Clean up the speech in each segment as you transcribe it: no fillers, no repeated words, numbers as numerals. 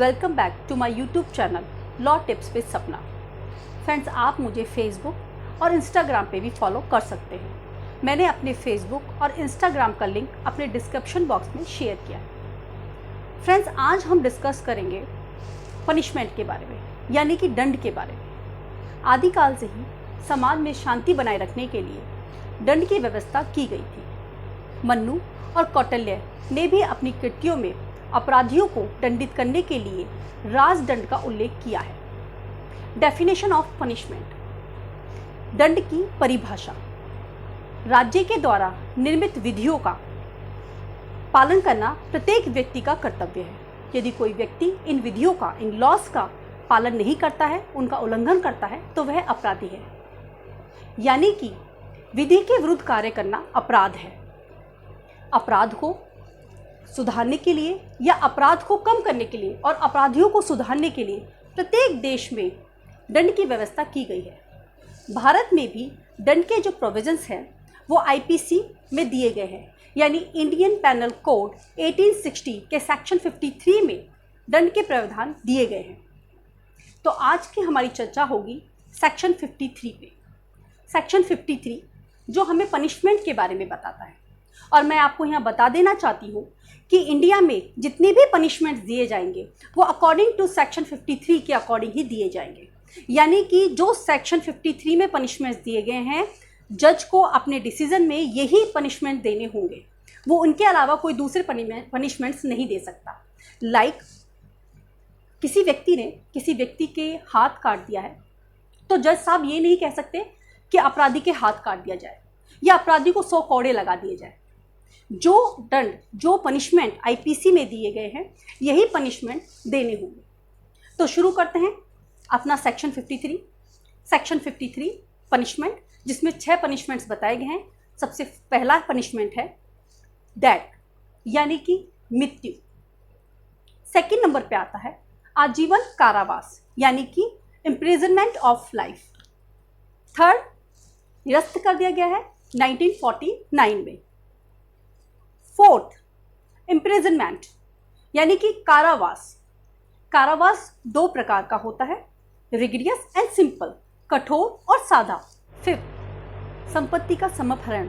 Welcome back to my YouTube channel law tips with Sapna. Friends, आप मुझे Facebook और Instagram पे भी फॉलो कर सकते हैं। मैंने अपने फेसबुक और इंस्टाग्राम का लिंक अपने डिस्क्रिप्शन बॉक्स में शेयर किया है। फ्रेंड्स, आज हम डिस्कस करेंगे पनिशमेंट के बारे में, यानी कि दंड के बारे में। आदिकाल से ही समाज में शांति बनाए रखने के लिए दंड की व्यवस्था की गई थी। मन्नु और कौटिल्य ने भी अपनी कृतियों में अपराधियों को दंडित करने के लिए राजदंड का उल्लेख किया है। Definition of punishment. दंड की परिभाषा। राज्य के द्वारा निर्मित विधियों का पालन करना प्रत्येक व्यक्ति का कर्तव्य है। यदि कोई व्यक्ति इन विधियों का, इन लॉस का पालन नहीं करता है, उनका उल्लंघन करता है, तो वह अपराधी है। यानी कि विधि के विरुद्ध कार्य करना अपराध है। अपराध को सुधारने के लिए या अपराध को कम करने के लिए और अपराधियों को सुधारने के लिए प्रत्येक देश में दंड की व्यवस्था की गई है। भारत में भी दंड के जो प्रोविजंस हैं वो आईपीसी में दिए गए हैं, यानी इंडियन पेनल कोड 1860 के सेक्शन 53 में दंड के प्रावधान दिए गए हैं। तो आज की हमारी चर्चा होगी सेक्शन 53 पे। सेक्शन 53 जो हमें पनिशमेंट के बारे में बताता है। और मैं आपको यहाँ बता देना चाहती हूँ कि इंडिया में जितने भी पनिशमेंट दिए जाएंगे वो अकॉर्डिंग टू सेक्शन 53 के अकॉर्डिंग ही दिए जाएंगे। यानी कि जो सेक्शन 53 में पनिशमेंट्स दिए गए हैं, जज को अपने डिसीजन में यही पनिशमेंट देने होंगे, वो उनके अलावा कोई दूसरे पनिशमेंट्स नहीं दे सकता। लाइक किसी व्यक्ति ने किसी व्यक्ति के हाथ काट दिया है, तो जज साहब ये नहीं कह सकते कि अपराधी के हाथ काट दिया जाए या अपराधी को 100 कोड़े लगा दिए जाए। जो दंड, जो पनिशमेंट आईपीसी में दिए गए हैं, यही पनिशमेंट देने होंगे। तो शुरू करते हैं अपना सेक्शन 53। सेक्शन 53 पनिशमेंट, जिसमें 6 पनिशमेंट्स बताए गए हैं। सबसे पहला पनिशमेंट है डेथ, यानी कि मृत्यु। सेकंड नंबर पे आता है आजीवन कारावास, यानी कि इम्प्रिजनमेंट ऑफ लाइफ। थर्ड, निरस्त कर दिया गया है 1949 में। फोर्थ, इम्प्रिजनमेंट, यानी कि कारावास। कारावास 2 प्रकार का होता है, रिगिडियस एंड सिंपल, कठोर और सादा। फिफ्थ, संपत्ति का समाहरण,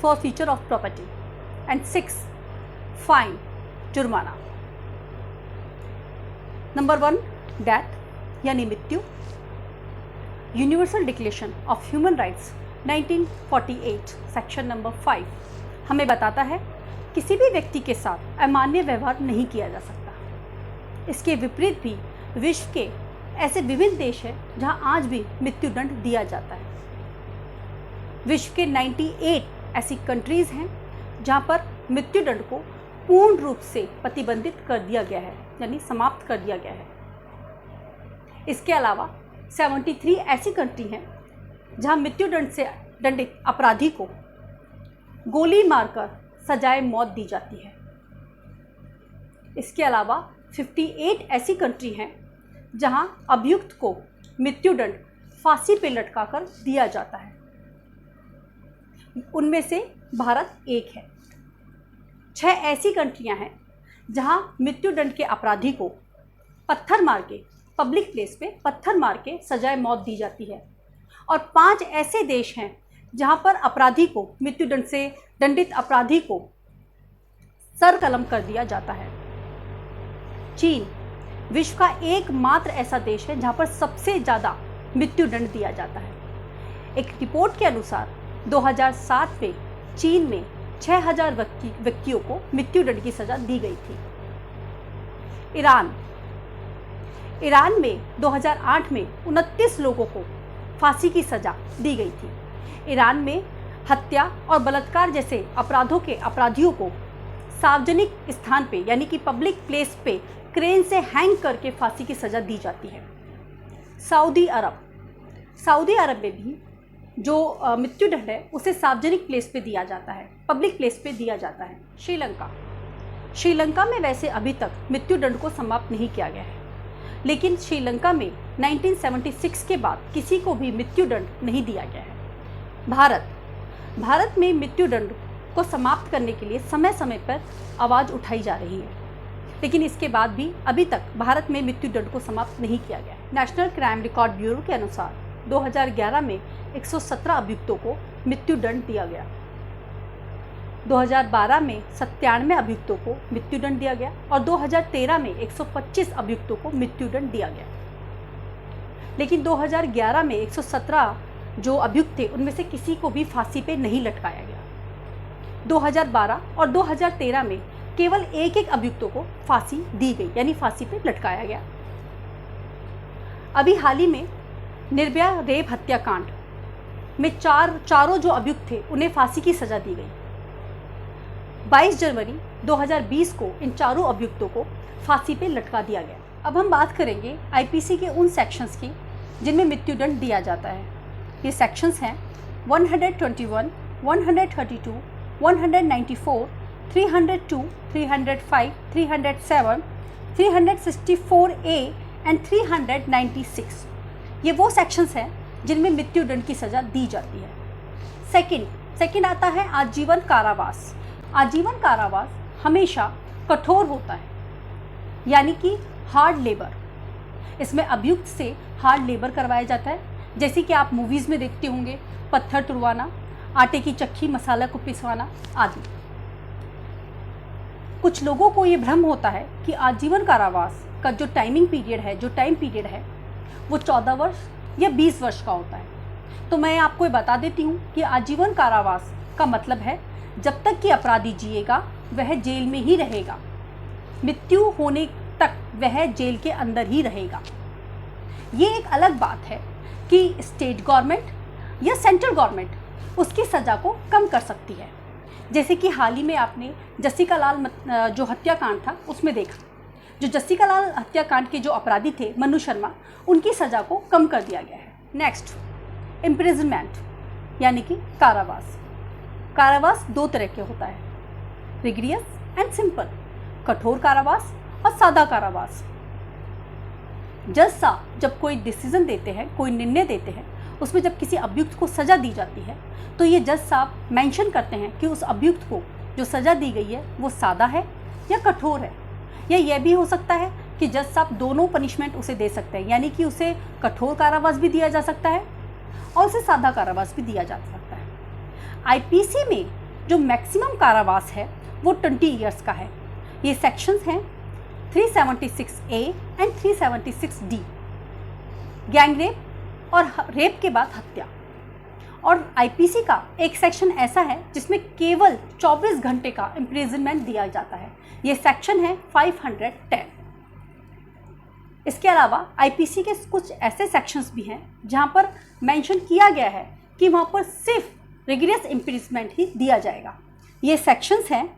forfeiture of property. And 6, fine, जुर्माना। नंबर 1, डेथ यानी मृत्यु। Universal declaration of human rights 1948 section number 5 हमें बताता है किसी भी व्यक्ति के साथ अमान्य व्यवहार नहीं किया जा सकता। इसके विपरीत भी विश्व के ऐसे विभिन्न देश हैं जहां आज भी मृत्युदंड दिया जाता है। विश्व के 98 ऐसी कंट्रीज हैं जहां पर मृत्युदंड को पूर्ण रूप से प्रतिबंधित कर दिया गया है, यानी समाप्त कर दिया गया है। इसके अलावा 73 ऐसी कंट्री हैं जहां मृत्युदंड से दंडित अपराधी को गोली मारकर सजाए मौत दी जाती है। इसके अलावा 58 ऐसी कंट्री हैं जहां अभियुक्त को मृत्युदंड फांसी पे लटकाकर दिया जाता है। उनमें से भारत एक है। 6 ऐसी कंट्रियां हैं जहां मृत्युदंड के अपराधी को पत्थर मार के, पब्लिक प्लेस पे पत्थर मार के सजाए मौत दी जाती है। और 5 ऐसे देश हैं जहां पर अपराधी को, मृत्युदंड से दंडित अपराधी को सर कलम कर दिया जाता है। चीन विश्व का एकमात्र ऐसा देश है जहां पर सबसे ज़्यादा मृत्युदंड दिया जाता है। एक रिपोर्ट के अनुसार 2007 में चीन में 6000 व्यक्तियों को मृत्युदंड की सजा दी गई थी। ईरान में 2008 में 29 लोगों को फांसी की सजा दी गई थी। ईरान में हत्या और बलात्कार जैसे अपराधियों को सार्वजनिक स्थान पे, यानी कि पब्लिक प्लेस पे क्रेन से हैंग करके फांसी की सजा दी जाती है। सऊदी अरब में भी जो मृत्युदंड है उसे सार्वजनिक प्लेस पे दिया जाता है, पब्लिक प्लेस पे दिया जाता है। श्रीलंका में वैसे अभी तक मृत्युदंड को समाप्त नहीं किया गया है, लेकिन श्रीलंका में 1976 के बाद किसी को भी मृत्युदंड नहीं दिया गया है। भारत में मृत्युदंड को समाप्त करने के लिए समय समय पर आवाज़ उठाई जा रही है। लेकिन इसके बाद भी अभी तक भारत में मृत्युदंड को समाप्त नहीं किया गया है। नेशनल क्राइम रिकॉर्ड ब्यूरो के अनुसार 2011 में 117 अभियुक्तों को मृत्युदंड दिया गया, 2012 में 97 अभियुक्तों को मृत्युदंड दिया गया और 2013 में 125 अभियुक्तों को मृत्युदंड दिया गया। लेकिन 2011 में 117 जो अभियुक्त थे उनमें से किसी को भी फांसी पे नहीं लटकाया गया। 2012 और 2013 में केवल एक अभियुक्तों को फांसी दी गई, यानी फांसी पे लटकाया गया। अभी हाल ही में निर्भया रेप हत्याकांड में चारों जो अभियुक्त थे उन्हें फांसी की सजा दी गई। 22 जनवरी 2020 को इन चारों अभियुक्तों को फांसी पे लटका दिया गया। अब हम बात करेंगे आईपीसी के उन सेक्शंस की जिनमें मृत्युदंड दिया जाता है। ये सेक्शंस हैं 121, 132, 194, 302, 305, 307, 364A एंड 396। ये वो सेक्शंस हैं जिनमें मृत्युदंड की सज़ा दी जाती है। सेकंड आता है आजीवन कारावास। आजीवन कारावास हमेशा कठोर होता है, यानी कि हार्ड लेबर। इसमें अभियुक्त से हार्ड लेबर करवाया जाता है, जैसे कि आप मूवीज़ में देखते होंगे, पत्थर तुड़वाना, आटे की चक्की, मसाला को पिसवाना आदि। कुछ लोगों को ये भ्रम होता है कि आजीवन कारावास का जो टाइम पीरियड है वो 14 वर्ष या 20 वर्ष का होता है। तो मैं आपको ये बता देती हूँ कि आजीवन कारावास का मतलब है जब तक कि अपराधी जिएगा वह जेल में ही रहेगा, मृत्यु होने तक वह जेल के अंदर ही रहेगा। ये एक अलग बात है कि स्टेट गवर्नमेंट या सेंट्रल गवर्नमेंट उसकी सज़ा को कम कर सकती है। जैसे कि हाल ही में आपने जस्सिका लाल जो हत्याकांड था उसमें देखा, जो जस्सिका लाल हत्याकांड के जो अपराधी थे मनु शर्मा, उनकी सज़ा को कम कर दिया गया है। नेक्स्ट, इम्प्रिजनमेंट यानी कि कारावास। कारावास दो तरह के होता है, रिग्रियस एंड सिंपल, कठोर कारावास और सादा कारावास। जज साहब जब कोई डिसीजन देते हैं, कोई निर्णय देते हैं, उसमें जब किसी अभियुक्त को सज़ा दी जाती है तो ये जज साहब मेंशन करते हैं कि उस अभियुक्त को जो सज़ा दी गई है वो सादा है या कठोर है। या यह भी हो सकता है कि जज साहब दोनों पनिशमेंट उसे दे सकते हैं, यानी कि उसे कठोर कारावास भी दिया जा सकता है और उसे सादा कारावास भी दिया जा सकता है। आईपीसी में जो मैक्सिमम कारावास है वो 20 ईयर्स का है। ये सेक्शंस हैं 376A एंड 376D, गैंगरेप और रेप के बाद हत्या। और आईपीसी का एक सेक्शन ऐसा है जिसमें केवल 24 घंटे का इम्प्रिजनमेंट दिया जाता है। ये सेक्शन है 510। इसके अलावा आईपीसी के कुछ ऐसे सेक्शंस भी हैं जहां पर मेंशन किया गया है कि वहां पर सिर्फ रिग्रेस इम्प्रिजनमेंट ही दिया जाएगा। ये सेक्शंस हैं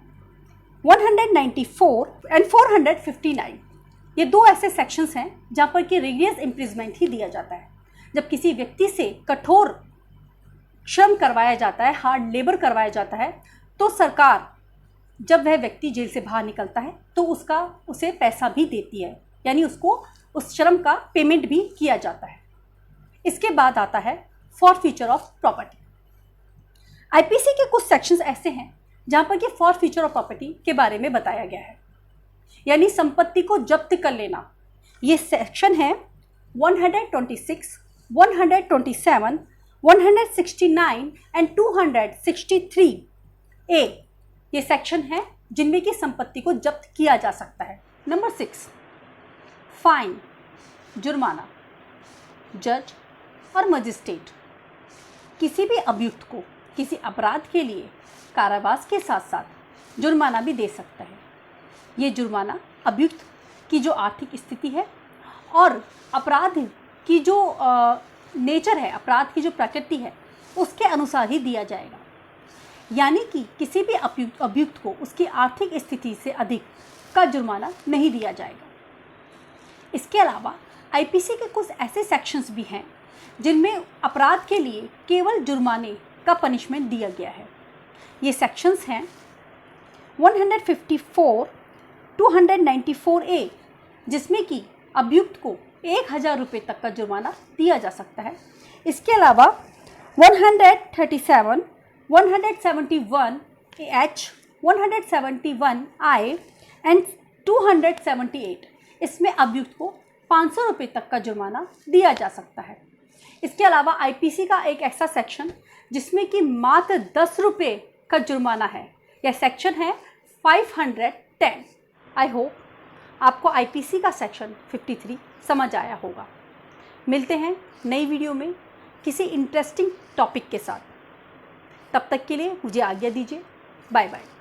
194 एंड 459। ये दो ऐसे सेक्शंस हैं जहां पर कि रिग्रेस इम्प्रिजनमेंट ही दिया जाता है। जब किसी व्यक्ति से कठोर श्रम करवाया जाता है, हार्ड लेबर करवाया जाता है, तो सरकार जब वह व्यक्ति जेल से बाहर निकलता है तो उसे पैसा भी देती है, यानी उसको उस श्रम का पेमेंट भी किया जाता है। इसके बाद आता है फॉरफीचर ऑफ प्रॉपर्टी। आईपीसी के कुछ सेक्शंस ऐसे हैं जहां पर कि फॉरफीचर ऑफ प्रॉपर्टी के बारे में बताया गया है, यानी संपत्ति को जब्त कर लेना। ये सेक्शन है 126, 127, 169 एंड 263A। ये सेक्शन है जिनमें की संपत्ति को जब्त किया जा सकता है। नंबर 6, फाइन, जुर्माना। जज और मजिस्ट्रेट किसी भी अभियुक्त को किसी अपराध के लिए कारावास के साथ साथ जुर्माना भी दे सकता है। ये जुर्माना अभियुक्त की जो आर्थिक स्थिति है और अपराध की जो नेचर है, अपराध की जो प्रकृति है, उसके अनुसार ही दिया जाएगा। यानी कि किसी भी अभियुक्त को उसकी आर्थिक स्थिति से अधिक का जुर्माना नहीं दिया जाएगा। इसके अलावा आईपीसी के कुछ ऐसे सेक्शंस भी हैं जिनमें अपराध के लिए केवल जुर्माने का पनिशमेंट दिया गया है। ये सेक्शंस हैं 154, 294A, जिसमें कि अभियुक्त को 1000 रुपये तक का जुर्माना दिया जा सकता है। इसके अलावा 137, 171H, 171I एंड 278, इसमें अभियुक्त को 500 रुपये तक का जुर्माना दिया जा सकता है। इसके अलावा आईपीसी का एक ऐसा सेक्शन जिसमें कि मात्र 10 रुपये का जुर्माना है, यह सेक्शन है 510। आई होप आपको आईपीसी का सेक्शन 53 समझ आया होगा। मिलते हैं नई वीडियो में किसी इंटरेस्टिंग टॉपिक के साथ। तब तक के लिए मुझे आज्ञा दीजिए। Bye bye.